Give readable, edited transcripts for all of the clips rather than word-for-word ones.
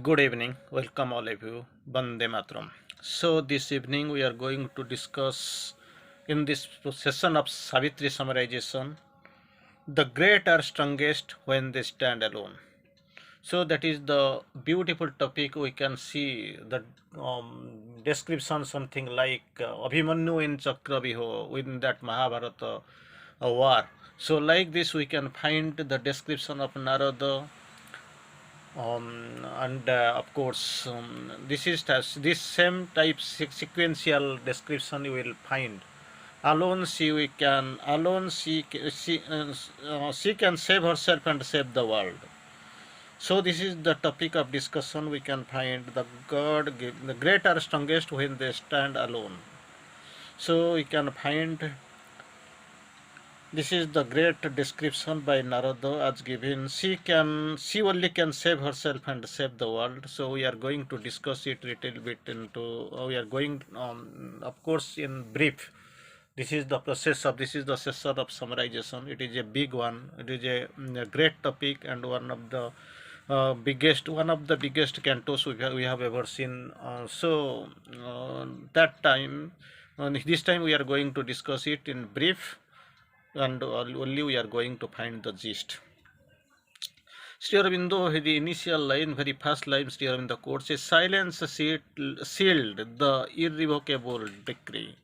Good evening, welcome all of you. Bande Matram. So, this evening we are going to discuss in this session of Savitri summarization the great are strongest when they stand alone. So, that is the beautiful topic. We can see the description something like Abhimanyu in Chakraviho within that Mahabharata war. So, like this, we can find the description of Narada and of course this same type sequential description you will find alone she can save herself and save the world. So this is the topic of discussion. We can find the great are strongest when they stand alone. So we can find this is the great description by Narada as given. She only can save herself and save the world. So we are going to discuss it little bit into. We are going, of course, in brief. This is the session of summarization. It is a big one. It is a great topic and one of the biggest cantos we have ever seen. That time, this time we are going to discuss it in brief and only we are going to find the gist. Sri Aurobindo, the initial line, very first line, Sri Aurobindo quotes, a silence sealed the irrevocable decree.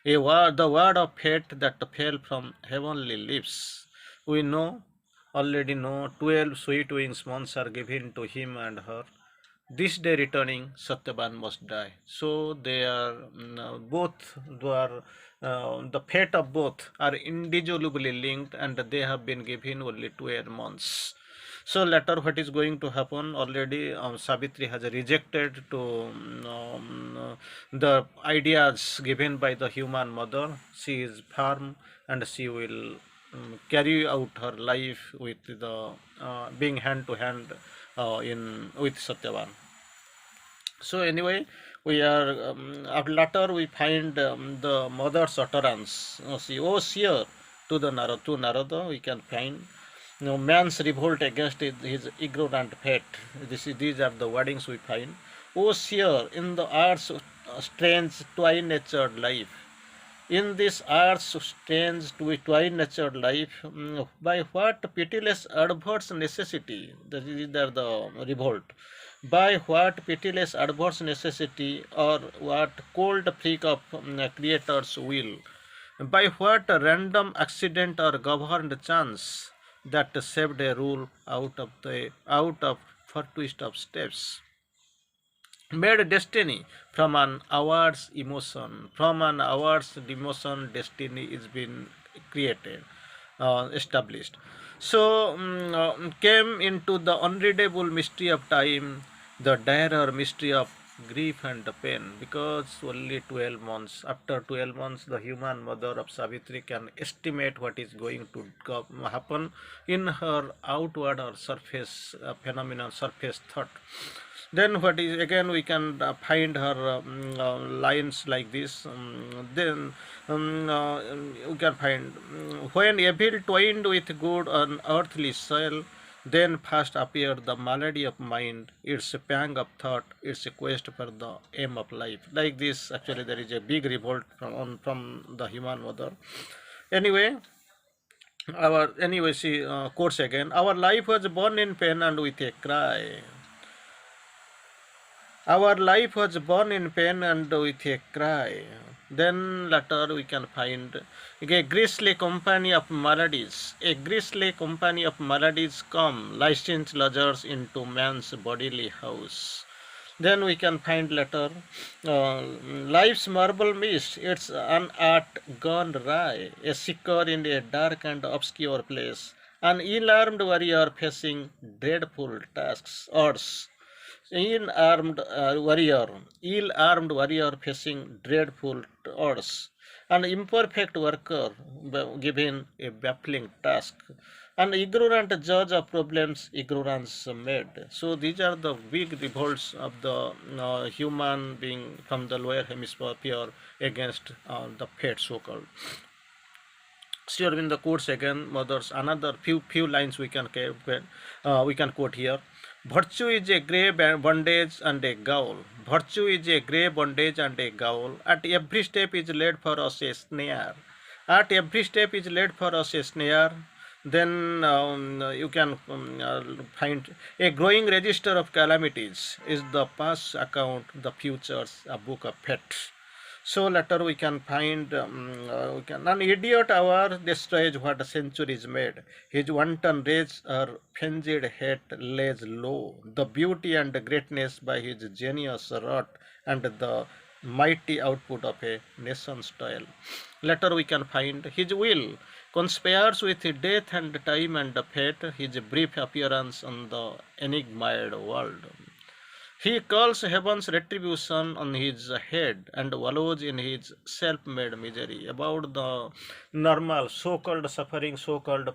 The word of fate that fell from heavenly lips. We already know, 12 sweet wings months are given to him and her. This day returning, Satyavan must die. So they are the fate of both are indissolubly linked, and they have been given only 12 months. So later, what is going to happen? Already, Savitri has rejected the ideas given by the human mother. She is firm, and she will carry out her life with the being hand to hand in with Satyavan. So anyway, we are later we find the mother's utterance. Seer to Narada, we can find man's revolt against his ignorant fate. These are the wordings we find. O seer in the earth's strange twine-natured life. In this earth's strange twine-natured life, by what pitiless adverse necessity, that is the revolt, by what pitiless adverse necessity or what cold freak of creator's will, by what random accident or governed chance that saved a rule out of for twist of steps, made destiny from an hour's emotion. From an hour's emotion, destiny is been created, established. So came into the unreadable mystery of time, the direr mystery of grief and pain, because only 12 months, after 12 months, the human mother of Savitri can estimate what is going to happen in her outward or surface phenomenon, surface thought. Then what is again we can find her lines like this. Then you can find when evil twined with good on earthly soil, then first appeared the malady of mind, its pang of thought, its quest for the aim of life. Like this, actually, there is a big revolt from the human mother. Anyway, she quotes again. Our life was born in pain and with a cry. Our life was born in pain and with a cry. Then later we can find a grisly company of maladies. A grisly company of maladies come, licensed lodgers into man's bodily house. Then we can find later life's marble mist, its an art gone wry, a seeker in a dark and obscure place, an ill-armed warrior facing dreadful tasks, odds, ill-armed warrior facing dreadful odds, an imperfect worker given a baffling task, an ignorant judge of problems ignorance made. So these are the big revolts of the human being from the lower hemisphere against the fate so-called. Sri Aurobindo quotes again mothers another few lines we can quote here. Virtue is a grey bondage and a gaul. Virtue is a grey bondage and a gaul. At every step is laid for us a snare. At every step is laid for us a snare. Then you can find a growing register of calamities is the past account, the future's a book of fate. So later we can find an idiot hour destroys what centuries made. His wanton rage or frenzied hate lays low. The beauty and greatness by his genius wrought and the mighty output of a nation's toil. Later we can find his will conspires with death and time and fate, his brief appearance on the enigmaed world. He calls heaven's retribution on his head and wallows in his self made misery. About the normal so called suffering, so called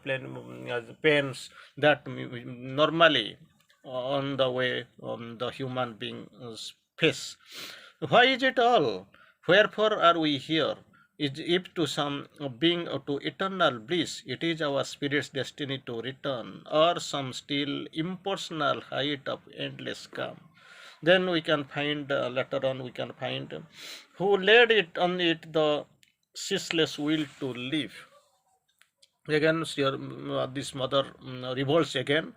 pains that normally on the way the human beings face. Why is it all? Wherefore are we here? Is if to some being to eternal bliss, it is our spirit's destiny to return, or some still impersonal height of endless calm. Then we can find later on we can find who laid it on it the ceaseless will to live. Again, this mother revolts again.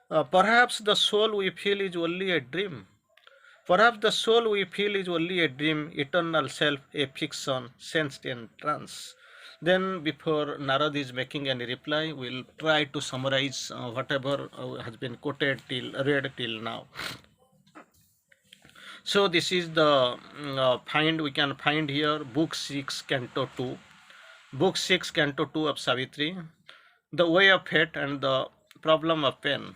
Perhaps the soul we feel is only a dream. Perhaps the soul we feel is only a dream, eternal self, a fiction, sensed in trance. Then, before Narad is making any reply, we'll try to summarize whatever has been quoted till read till now. So this is the find we can find here book 6 canto 2, book 6 canto 2 of Savitri, the way of fate and the problem of pain.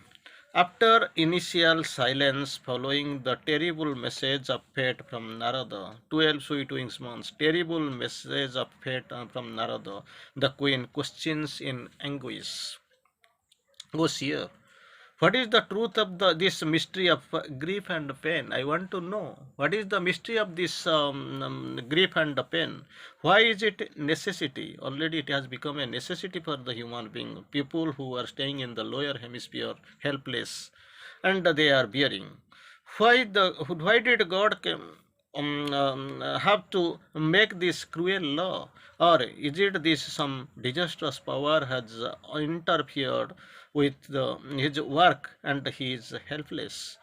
After initial silence following the terrible message of fate from Narada, 12 sweet wings months, terrible message of fate from Narada, the queen questions in anguish. O seer, what is the truth of this mystery of grief and pain? I want to know. What is the mystery of this grief and pain? Why is it necessity? Already it has become a necessity for the human being. People who are staying in the lower hemisphere, helpless, and they are bearing. Why did God have to make this cruel law? Or is it this some disastrous power has interfered with his work and he is helpless?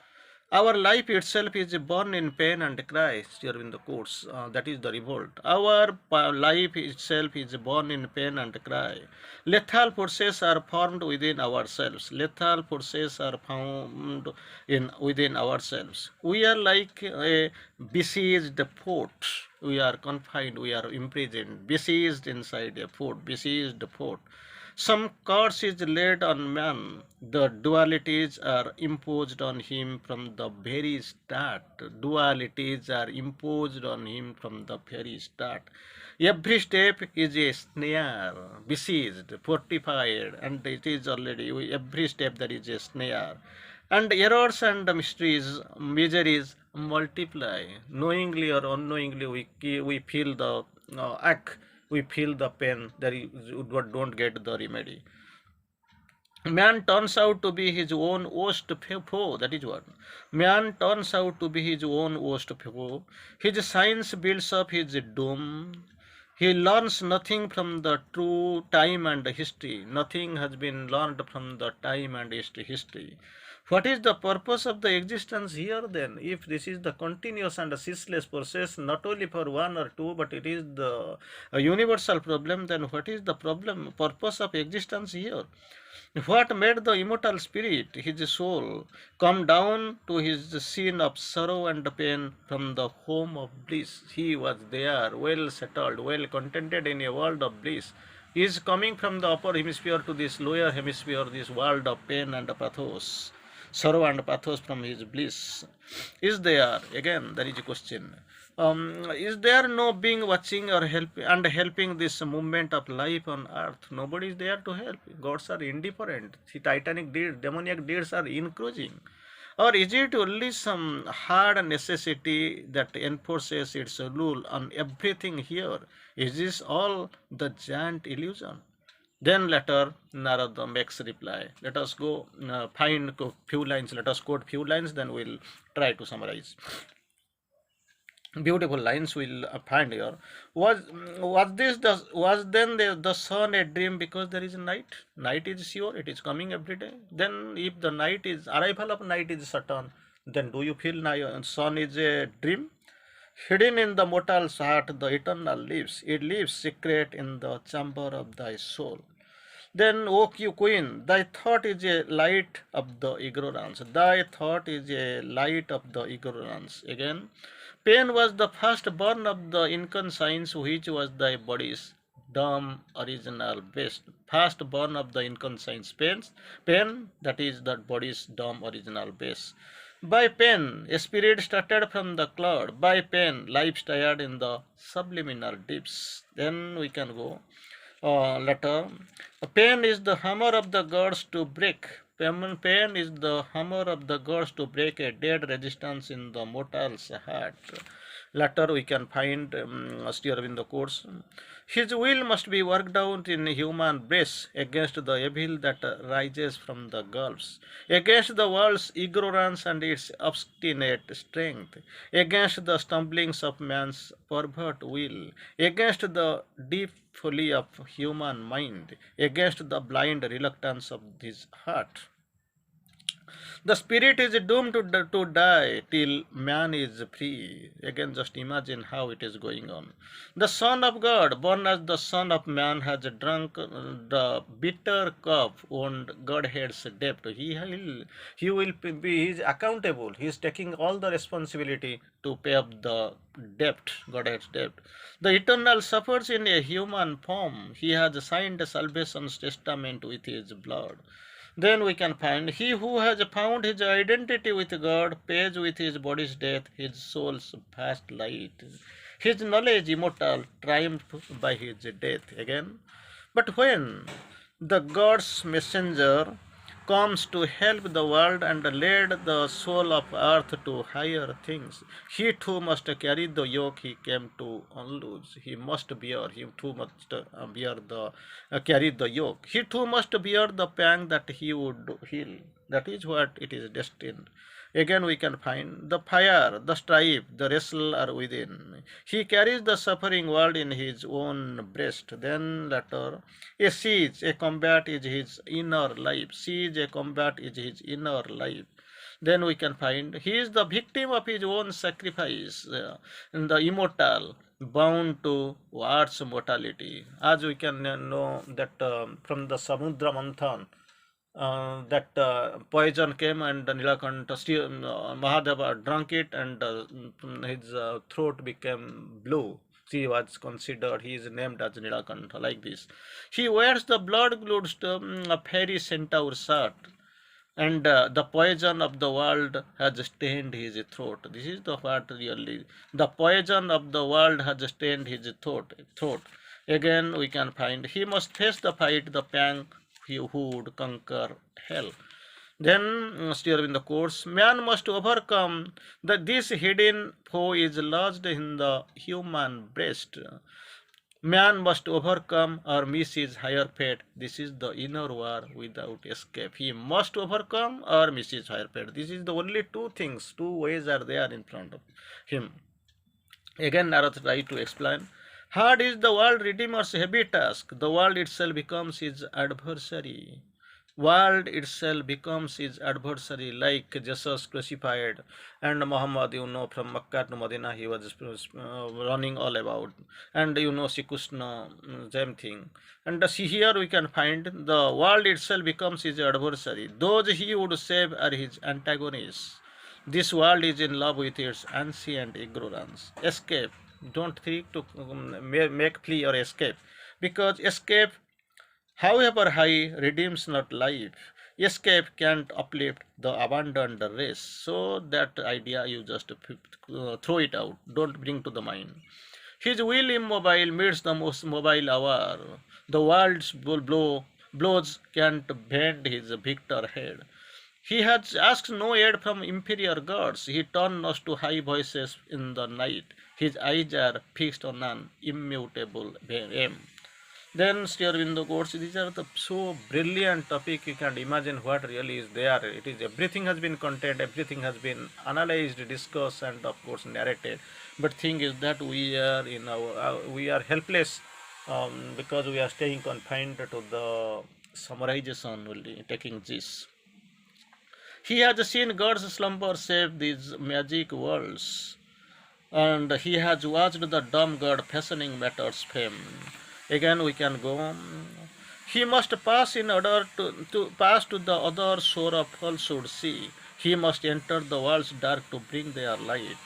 Our life itself is born in pain and cry, here in the courts. That is the revolt. Our life itself is born in pain and cry. Lethal forces are formed within ourselves. Lethal forces are found in within ourselves. We are like a besieged fort. We are confined. We are imprisoned, besieged inside a fort. Besieged fort. Some curse is laid on man. The dualities are imposed on him from the very start. Dualities are imposed on him from the very start. Every step is a snare, besieged, fortified, and it is already every step there is a snare. And errors and mysteries, miseries multiply. Knowingly or unknowingly, we feel the ache, we feel the pain that we don't get the remedy. Man turns out to be his own worst foe. That is what. Man turns out to be his own worst foe. His science builds up his doom. He learns nothing from the true time and history. Nothing has been learned from the time and history. What is the purpose of the existence here then? If this is the continuous and ceaseless process, not only for one or two, but it is the a universal problem, then what is the purpose of existence here? What made the immortal spirit, his soul, come down to his scene of sorrow and pain from the home of bliss? He was there, well settled, well contented in a world of bliss. He is coming from the upper hemisphere to this lower hemisphere, this world of pain and pathos, sorrow and pathos from his bliss. Is there, again, there is a question. Is there no being watching or helping this movement of life on earth? Nobody is there to help. Gods are indifferent. The titanic deeds, demoniac deeds are increasing. Or is it only some hard necessity that enforces its rule on everything here? Is this all the giant illusion? Then later Narada makes reply. Let us go find few lines. Let us quote few lines. Then we'll try to summarize. Beautiful lines we'll find here. Was then the sun a dream because there is night? Night is sure, it is coming every day. Then if the night is arrival of night is certain, then do you feel sun is a dream? Hidden in the mortal's heart, the eternal lives. It lives secret in the chamber of thy soul. Then, O you queen, thy thought is a light of the ignorance. Thy thought is a light of the ignorance. Again, pain was the first born of the inconscience which was thy body's dumb original base. First born of the inconscience pain that is the body's dumb original base. By pain, a spirit started from the cloud. By pain, life stirred in the subliminal deeps. Then we can go letter. Pain is the hammer of the gods to break. Pain is the hammer of the gods to break a dead resistance in the mortal's heart. Later we can find still in the course. His will must be worked out in human breast against the evil that rises from the gulfs, against the world's ignorance and its obstinate strength, against the stumblings of man's pervert will, against the deep folly of human mind, against the blind reluctance of his heart. The spirit is doomed to die till man is free. Again, just imagine how it is going on. The Son of God, born as the Son of Man, has drunk the bitter cup on Godhead's debt. He is accountable. He is taking all the responsibility to pay up the debt, Godhead's debt. The Eternal suffers in a human form. He has signed salvation's testament with his blood. Then we can find he who has found his identity with God pays with his body's death his soul's vast light. His knowledge immortal triumphed by his death again. But when the God's messenger comes to help the world and lead the soul of earth to higher things, he too must carry the yoke he came to unloose. He too must bear the carry the yoke. He too must bear the pang that he would heal. That is what it is destined. Again, we can find the fire, the strife, the wrestle are within. He carries the suffering world in his own breast. Then later, a siege, a combat is his inner life. Siege, a combat is his inner life. Then we can find he is the victim of his own sacrifice, and the immortal, bound to earth's mortality. As we can know that from the Samudra Manthan, that poison came and Nilakanta, Mahadeva drank it and his throat became blue. He was considered, he is named as Nilakanta, like this. He wears the blood glued fairy centaur shirt, and the poison of the world has stained his throat. This is the what really. The poison of the world has stained his throat. Again, we can find he must face the fight, the pang, who would conquer hell. Then, still in the course, man must overcome that this hidden foe is lodged in the human breast. Man must overcome or miss his higher fate. This is the inner war without escape. He must overcome or miss his higher fate. This is the only two things, two ways are there in front of him. Again, Narad tried to explain. Hard is the world redeemer's heavy task. The world itself becomes his adversary. World itself becomes his adversary, like Jesus crucified, and Muhammad, from Makkah to Medina, he was running all about, and Sri Krishna, same thing. And see here we can find the world itself becomes his adversary. Those he would save are his antagonists. This world is in love with its ancient ignorance. Escape. Don't think to make flee or escape, because escape, however high, redeems not life. Escape can't uplift the abandoned race. So that idea you just throw it out. Don't bring to the mind. His will immobile meets the most mobile hour. The world's blows can't bend his victor head. He has asked no aid from inferior gods. He turned not to high voices in the night. His eyes are fixed on an immutable aim. Then Sri Aurobindo quotes, these are the so brilliant topic, you can imagine what really is there. It is everything has been contained, everything has been analyzed, discussed, and of course narrated. But thing is that we are helpless, because we are staying confined to the summarization only, taking this. He has seen God's slumber save these magic worlds, and he has watched the dumb god fashioning matter's fame. Again, we can go on. He must pass in order to pass to the other shore of falsehood sea. He must enter the world's dark to bring their light.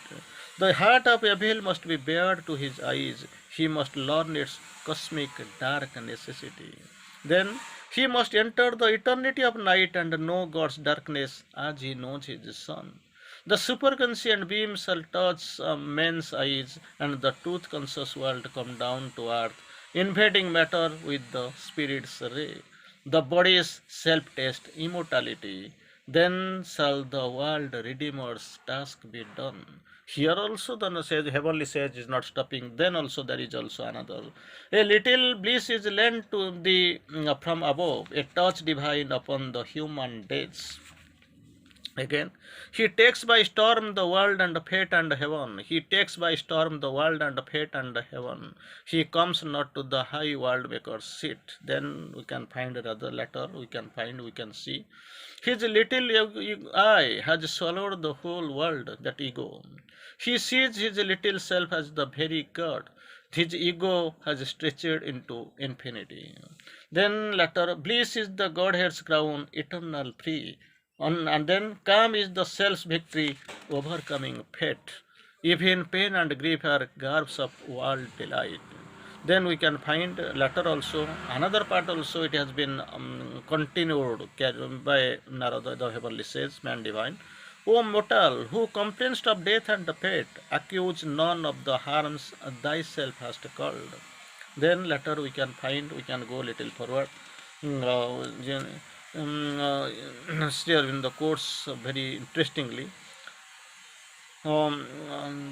The heart of evil must be bared to his eyes. He must learn its cosmic dark necessity. Then he must enter the eternity of night and know God's darkness as he knows his sun. The superconscient beam shall touch men's eyes, and the truth conscious world come down to earth, invading matter with the spirit's ray. The body's self test immortality. Then shall the world redeemer's task be done. Here also the sage, heavenly sage is not stopping. Then also there is also another. A little bliss is lent to thee from above, a touch divine upon the human days. Again, he takes by storm the world and fate and heaven. He takes by storm the world and fate and heaven. He comes not to the high world maker's seat. Then we can find another letter, we can see. His little eye has swallowed the whole world, that ego. He sees his little self as the very God. His ego has stretched into infinity. Then later, bliss is the Godhead's crown, eternal free. And then calm is the self's victory, overcoming fate. Even pain and grief are garbs of world delight. Then we can find later also, another part also it has been continued by Narada, the heavenly sage, man divine. O mortal, who complainst of death and fate, accuse none of the harms thyself hast called. Then later we can go little forward. Still in the course very interestingly.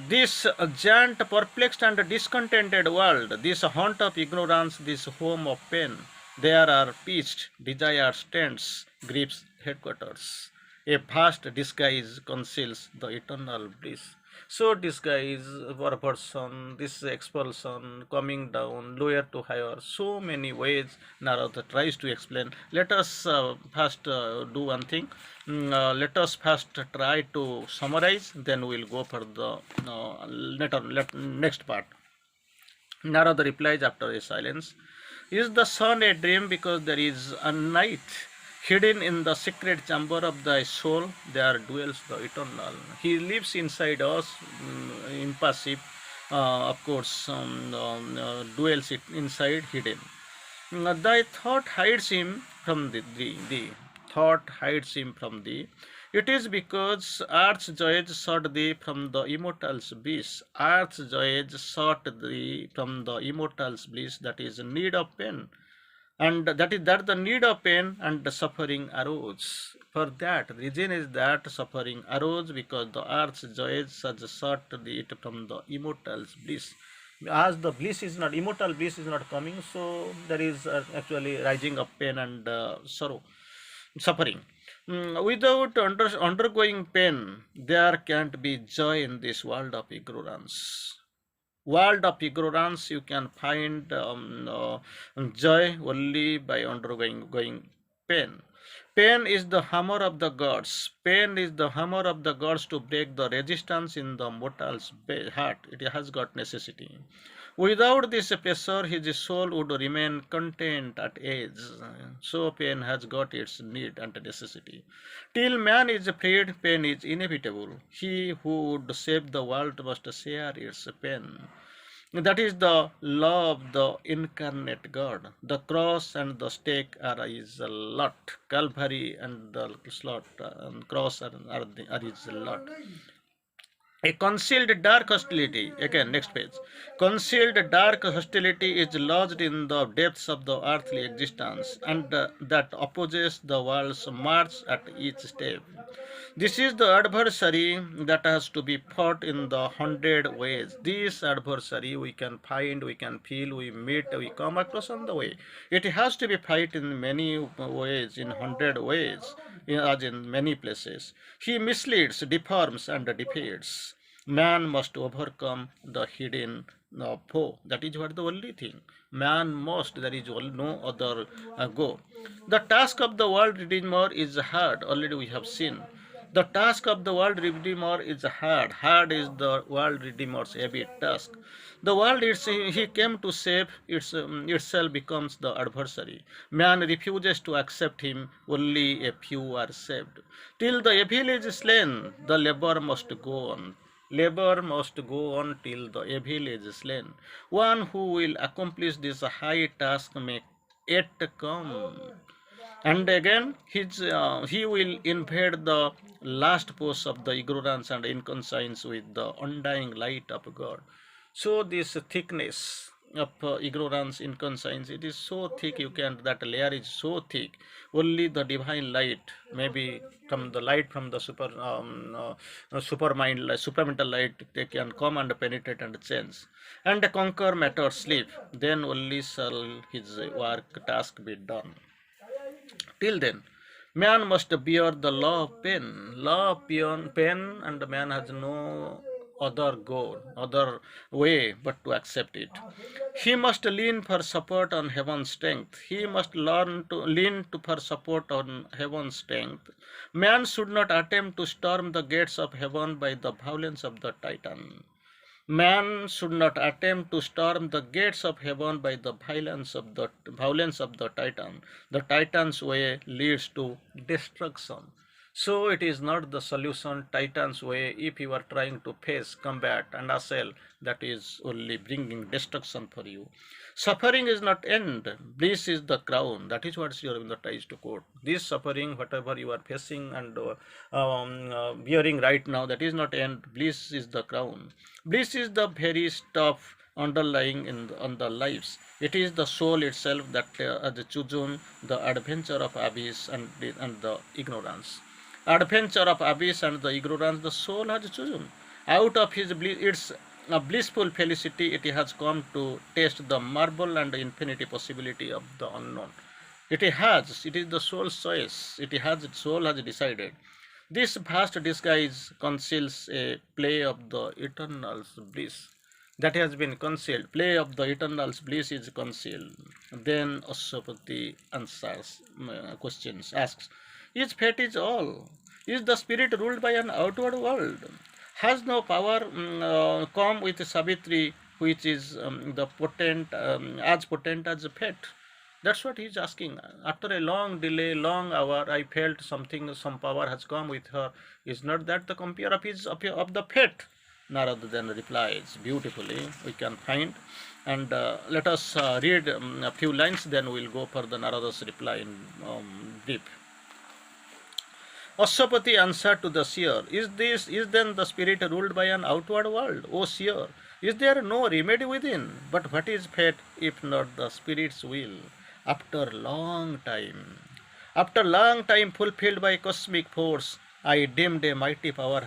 This giant, perplexed and discontented world, this haunt of ignorance, this home of pain, there are pitched desires, tents, griefs, headquarters. A vast disguise conceals the eternal bliss. So disguise, perversion, this expulsion, coming down, lower to higher, so many ways Narada tries to explain. Let us first do one thing. Let us first try to summarize, then we'll go for the next part. Narada replies after a silence, is the sun a dream because there is a night? Hidden in the secret chamber of thy soul, there dwells the eternal. He lives inside us, impassive, of course, dwells it inside, hidden. Thy thought hides him from thee. Thought hides him from thee. It is because earth's joys sought thee from the immortal's bliss. Earth's joys sought thee from the immortal's bliss, that is need of pain. And that the need of pain and the suffering arose. For that reason is that suffering arose because the earth's joys has sought it from the immortal's bliss. As the bliss is not immortal, bliss is not coming, so there is actually rising of pain and sorrow, suffering. Without undergoing pain, there can't be joy in this world of ignorance. World of ignorance, you can find joy only by undergoing going pain. Pain is the hammer of the gods. Pain is the hammer of the gods to break the resistance in the mortal's heart. It has got necessity. Without this pressure, his soul would remain content at age. So pain has got its need and necessity. Till man is freed, pain is inevitable. He who would save the world must share its pain. That is the law of the incarnate God. The cross and the stake are his lot. Calvary and the slot and cross are his lot. A concealed dark hostility, again, next page. Concealed dark hostility is lodged in the depths of the earthly existence and that opposes the world's march at each step. This is the adversary that has to be fought in the 100 ways. This adversary we can find, we can feel, we meet, we come across on the way. It has to be fight in many ways, in 100 ways, as in many places. He misleads, deforms, and defeats. Man must overcome the hidden foe. That is what the only thing. Man must, there is no other go. The task of the world redeemer is hard. Already we have seen. The task of the world redeemer is hard. Hard is the world redeemer's heavy task. The world he came to save itself becomes the adversary. Man refuses to accept him, only a few are saved. Till the evil is slain, the labor must go on. Labor must go on till the evil is slain. One who will accomplish this high task may yet come. And again, he will invade the last post of the ignorance and inconscience with the undying light of God. So this thickness of ignorance, inconscience, it is so thick you can, that layer is so thick. Only the divine light, maybe from the light from the supermind, supramental light, they can come and penetrate and change and conquer matter, sleep. Then only shall his work task be done. Till then, man must bear the law of pain. Law of pain, and man has no other goal, other way but to accept it. He must lean for support on heaven's strength. He must learn to lean to for support on heaven's strength. Man should not attempt to storm the gates of heaven by the violence of the Titan. Man should not attempt to storm the gates of heaven by the violence of the Titan. The Titan's way leads to destruction. So it is not the solution, Titan's way. If you are trying to face, combat, and assail, that is only bringing destruction for you. Suffering is not end. Bliss is the crown. That is what Sri Aurobindo tries to quote. This suffering, whatever you are facing and bearing right now, that is not end. Bliss is the crown. Bliss is the very stuff underlying on the lives. It is the soul itself that has chosen the adventure of abyss and the ignorance. Adventure of abyss and the ignorance the soul has chosen. Out of his bliss, its a blissful felicity, it has come to taste the marvel and infinity possibility of the unknown. It is the soul's choice. Soul has decided. This vast disguise conceals a play of the eternal's bliss. That has been concealed. Play of the eternal's bliss is concealed. Then Aswapati answers questions, asks, is fate is all? Is the spirit ruled by an outward world? Has no power come with Savitri, which is the as potent as fate? That's what he's asking. After a long delay, long hour, I felt something, some power has come with her. Is not that the compare of the fate? Narada then replies beautifully. We can find, and let us read a few lines. Then we'll go for the Narada's reply in deep. Aswapati answered to the seer, is then the spirit ruled by an outward world? O seer, is there no remedy within? But what is fate if not the spirit's will? After long time fulfilled by cosmic force, I deemed a mighty power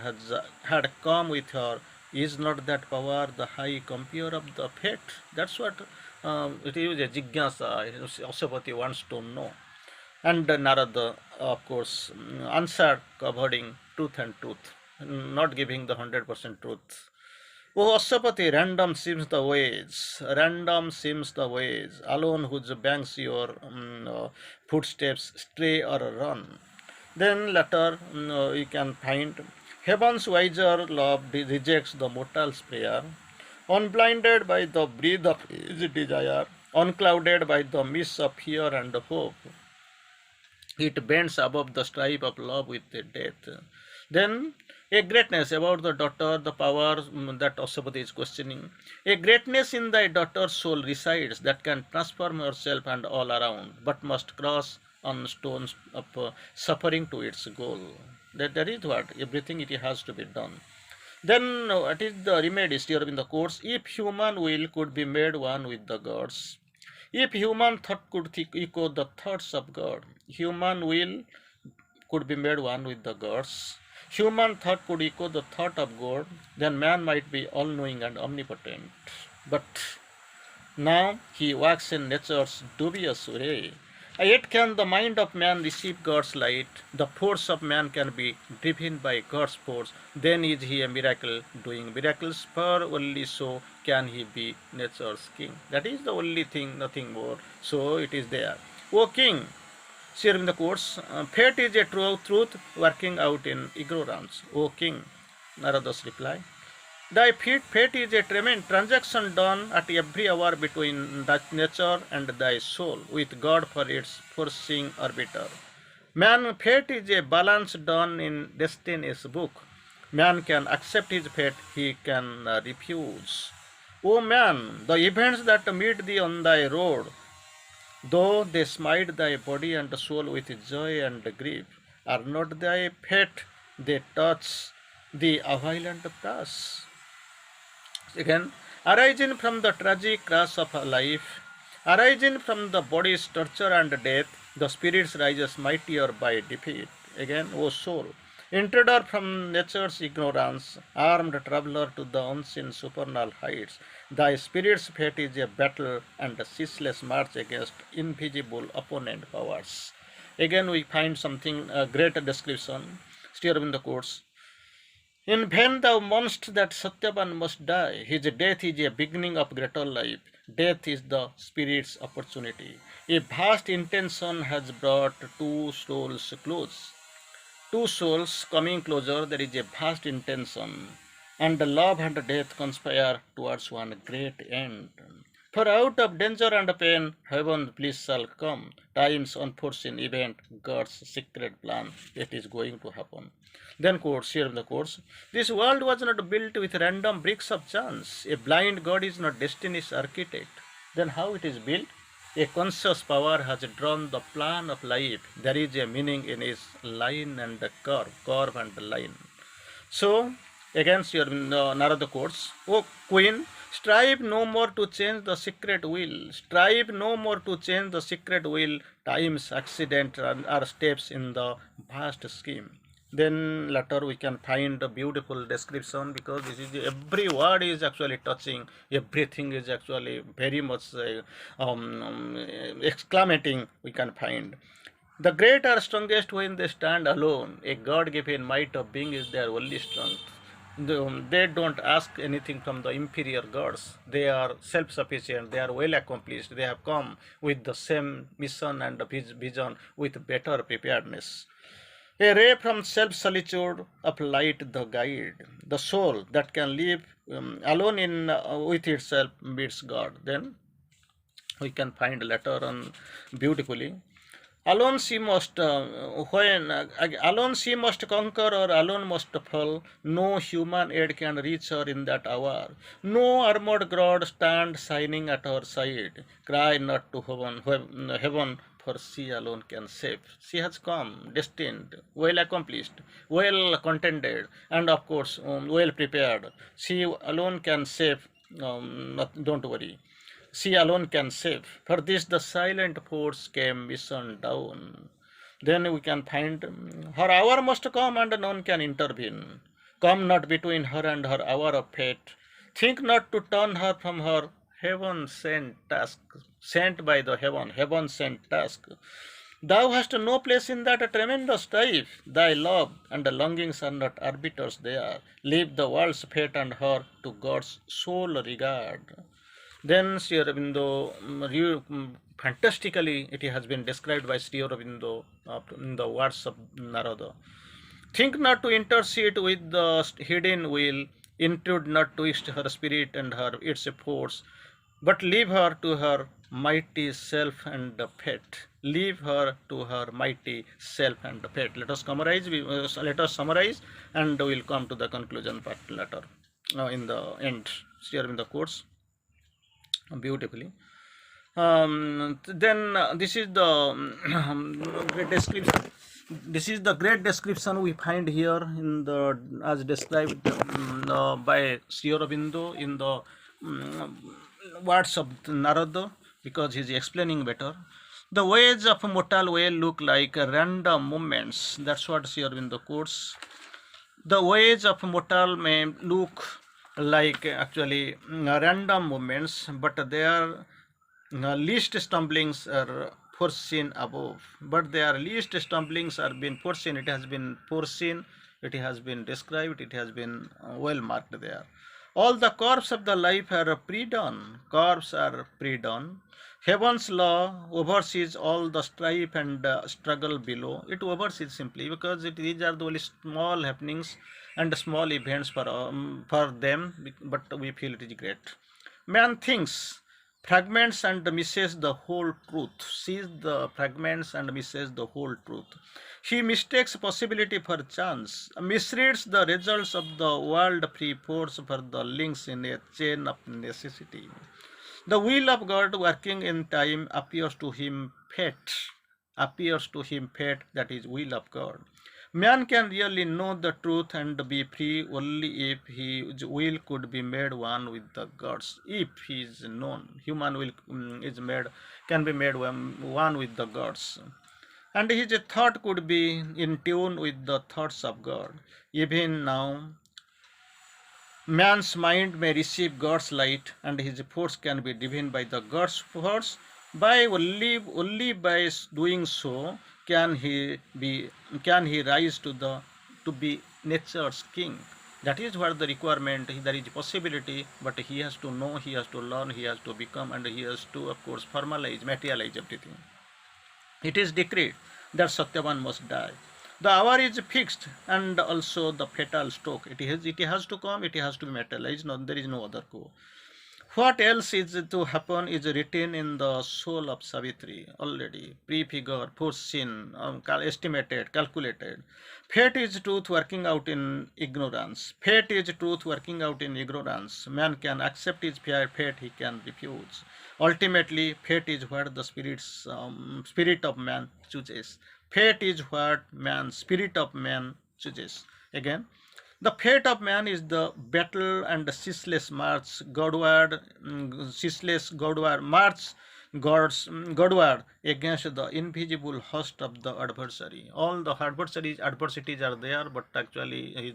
had come with her. Is not that power the high compeer of the fate? That's what it is a jigyasa. Aswapati wants to know. And Narada, of course, answered covering truth and truth, not giving the 100% truth. O Aswapati, random seems the ways, alone whose banks your footsteps stray or run. Then later we can find heaven's wiser love rejects the mortal's prayer, unblinded by the breath of his desire, unclouded by the mist of fear and hope. It bends above the strife of love with death. Then a greatness about the daughter, the power that Aswapati is questioning. A greatness in thy daughter's soul resides that can transform herself and all around, but must cross on stones of suffering to its goal. That is what everything it has to be done. Then what is the remedy here in the course? If human will could be made one with the gods, if human thought could echo the thoughts of God, human will could be made one with the gods. Human thought could echo the thought of God, then man might be all knowing and omnipotent. But now he walks in nature's dubious way. Yet can the mind of man receive God's light? The force of man can be driven by God's force. Then is he a miracle doing miracles, for only so can he be nature's king. That is the only thing, nothing more. So it is there. O king, here in the course, fate is a true truth working out in ignorance. O king, Narada's reply. Thy fate is a tremendous transaction done at every hour between nature and thy soul, with God for its foreseeing arbiter. Man fate is a balance done in destiny's book. Man can accept his fate, he can refuse. O man, the events that meet thee on thy road, though they smite thy body and soul with joy and grief, are not thy fate, they touch thee a violent pass. Again, arising from the tragic crash of life, arising from the body's torture and death, the spirits rises mightier by defeat. Again, O soul, intruder from nature's ignorance, armed traveler to the unseen supernal heights, thy spirit's fate is a battle and a ceaseless march against invisible opponent powers. Again, we find something, a great description, still in the course. In vain thou mournest that Satyavan must die. His death is a beginning of greater life. Death is the spirit's opportunity. A vast intention has brought two souls close. Two souls coming closer, there is a vast intention. And the love and death conspire towards one great end. For out of danger and pain, heaven's bliss shall come. Time's unforeseen event, God's secret plan, it is going to happen. Then quotes here in the course, this world was not built with random bricks of chance. A blind God is not destiny's architect. Then how it is built? A conscious power has drawn the plan of life. There is a meaning in its line and the curve and the line. So, against your Narada quotes, O Queen, strive no more to change the secret will. Strive no more to change the secret will. Time's accident are steps in the vast scheme. Then later we can find a beautiful description, because this is every word is actually touching, everything is actually very much exclamating. We can find the great are strongest when they stand alone. A God-given might of being is their only strength. They don't ask anything from the inferior gods. They are self-sufficient. They are well accomplished. They have come with the same mission and vision with better preparedness. A ray from self-solitude of light, the guide, the soul that can live alone in with itself meets God. Then we can find later on beautifully. Alone she must alone she must conquer, or alone must fall. No human aid can reach her in that hour. No armored God stand shining at her side. Cry not to heaven, for she alone can save. She has come, destined, well accomplished, well contented, and of course well prepared. She alone can save. Don't worry. She alone can save. For this the silent force came mission down. Then we can find her hour must come and none can intervene. Come not between her and her hour of fate. Think not to turn her from her heaven sent task, sent by the heaven sent task. Thou hast no place in that tremendous strife. Thy love and longings are not arbiters there. Leave the world's fate and her to God's sole regard. Then Sri Aurobindo, fantastically, it has been described by Sri Aurobindo in the words of Narada. Think not to intercede with the hidden will, intrude not twist her spirit and her its force, but leave her to her mighty self and fate. Leave her to her mighty self and fate. Let us summarize. Let us summarize, and we'll come to the conclusion part later. In the end, here in the course beautifully. Then this is the great description. This is the great description we find here in the as described by Sri Aurobindo in the um, words of Narada, because he is explaining better. The ways of mortal way look like random movements. That's what Sri Aurobindo quotes. The ways of mortal may look like actually random movements, but their least stumblings are foreseen above. But their least stumblings are been foreseen. It has been foreseen. It has been described. It has been well marked there. All the curves of the life are pre-done. Curves are pre-done. Heaven's law oversees all the strife and struggle below. It oversees simply because these are the only small happenings and small events for them, but we feel it is great. Man thinks fragments and misses the whole truth, sees the fragments and misses the whole truth. He mistakes possibility for chance, misreads the results of the world free force for the links in a chain of necessity. The will of God working in time appears to him fate, that is will of God. Man can really know the truth and be free only if his will could be made one with the gods. If he is known, human will is made can be made one with the gods, and his thought could be in tune with the thoughts of God. Even now, man's mind may receive God's light, and his force can be driven by the God's force. By only by doing so can he rise to be nature's king. That is what the requirement. There is possibility, but he has to know, he has to learn, he has to become, and he has to, of course, formalize, materialize everything. It is decreed that Satyavan must die. The hour is fixed, and also the fatal stroke. It has to come, it has to be materialized. No, there is no other go. What else is to happen is written in the soul of Savitri already, prefigured, foreseen, estimated, calculated. Fate is truth working out in ignorance. Fate is truth working out in ignorance. Man can accept his fate, he can refuse. Ultimately, fate is what the spirit of man chooses. Fate is what spirit of man chooses. Again, the fate of man is the battle and the ceaseless march Godward, ceaseless Godward march Godward against the invisible host of the adversary. All the adversities are there, but actually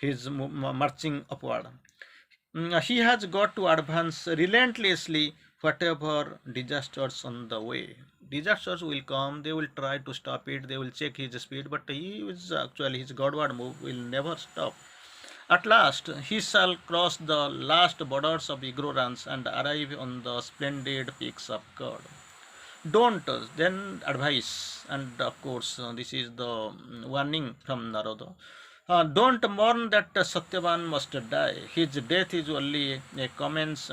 he's marching upward. He has got to advance relentlessly whatever disasters on the way. Disasters will come, they will try to stop it, they will check his speed, but his Godward move will never stop. At last, he shall cross the last borders of ignorance and arrive on the splendid peaks of God. Don't then advise, and of course, this is the warning from Narada. Don't mourn that Satyavan must die. His death is only a commences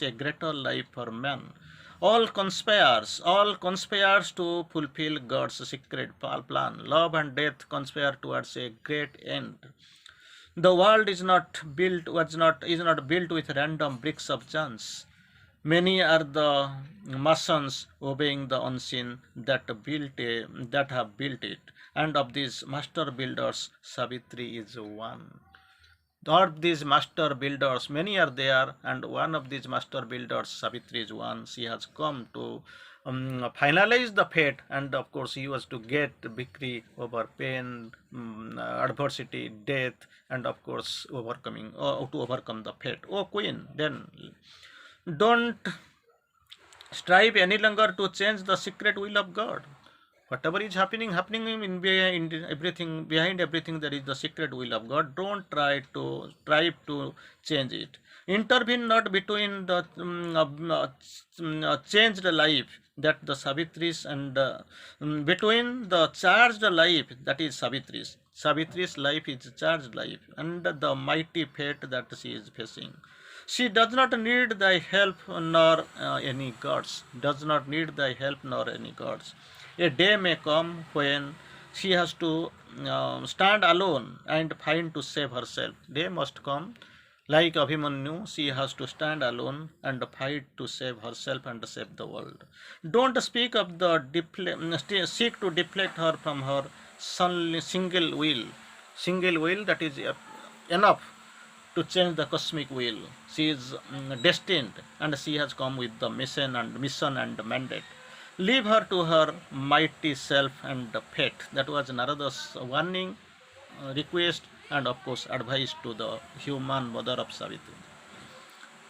a greater life for man. All conspires to fulfill God's secret plan. Love and death conspire towards a great end. The world is not built with random bricks of chance. Many are the masons obeying the unseen that have built it, and of these master builders, Savitri is one. Of these master builders, many are there, and one of these master builders, Savitri, is one. She has come to finalize the fate, and of course, he was to get victory over pain, adversity, death, and of course, to overcome the fate. Oh, Queen, then don't strive any longer to change the secret will of God. Whatever is happening behind everything, there is the secret will of God. Don't try to change it. Intervene not between the changed life that the Savitris and between the charged life that is Savitri's. Savitri's life is charged life and the mighty fate that she is facing. She does not need thy help nor any gods. Does not need thy help nor any gods. A day may come when she has to stand alone and find to save herself. Day must come Like Abhimanyu, she has to stand alone and fight to save herself and save the world. Don't speak of the seek to deflect her from her single will. Single will that is enough to change the cosmic wheel. She is destined and she has come with the mission and mandate. Leave her to her mighty self and fate. That was Narada's warning, request, and of course advice to the human mother of Savitri.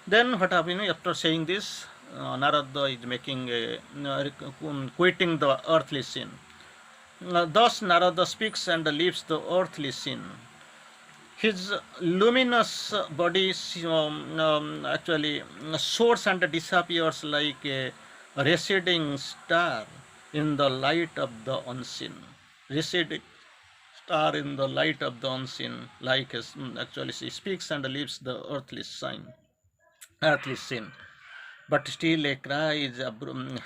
Then what happened after saying this? Narada is making quitting the earthly sin. Thus Narada speaks and leaves the earthly sin. His luminous body actually soars and disappears like a receding star in the light of the unseen. Receding star in the light of the unseen, like actually she speaks and leaves the earthly sin. But still a cry is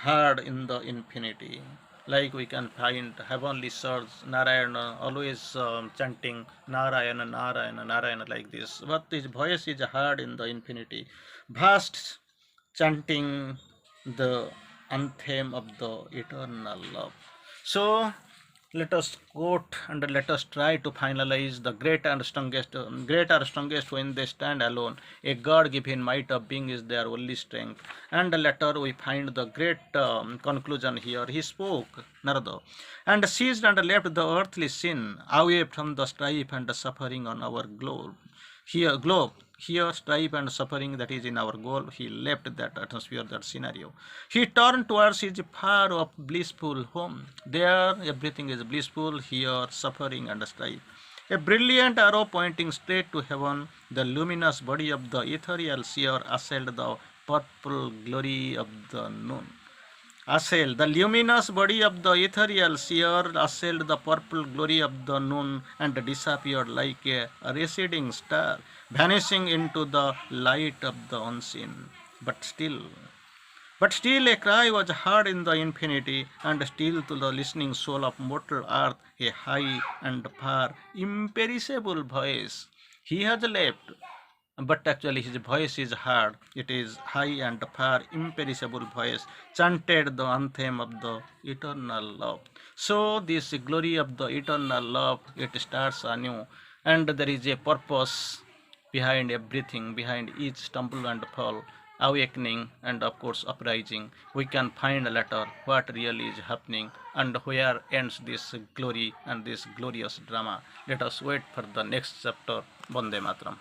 heard in the infinity. Like we can find heavenly swords, Narayana always chanting Narayana, Narayana, Narayana like this. But his voice is heard in the infinity. Vast chanting the anthem of the eternal love. So let us quote and let us try to finalize the great and strongest when they stand alone. A God-given might of being is their only strength. And later we find the great conclusion here. He spoke, Narada, and seized and left the earthly sin away from the strife and the suffering on our globe. Here, strife and suffering that is in our goal, he left that atmosphere, that scenario. He turned towards his far off blissful home. There, everything is blissful. Here, suffering and strife. A brilliant arrow pointing straight to heaven, the luminous body of the ethereal seer assailed the purple glory of the noon. Assailed. The luminous body of the ethereal seer assailed the purple glory of the noon and disappeared like a receding star, vanishing into the light of the unseen. But still a cry was heard in the infinity, and still to the listening soul of mortal earth a high and far, imperishable voice. He has left, but actually his voice is heard. It is high and far, imperishable voice, chanted the anthem of the eternal love. So this glory of the eternal love, it starts anew, and there is a purpose behind everything, behind each stumble and fall, awakening, and of course uprising. We can find later what really is happening and where ends this glory and this glorious drama. Let us wait for the next chapter. Bande Matram.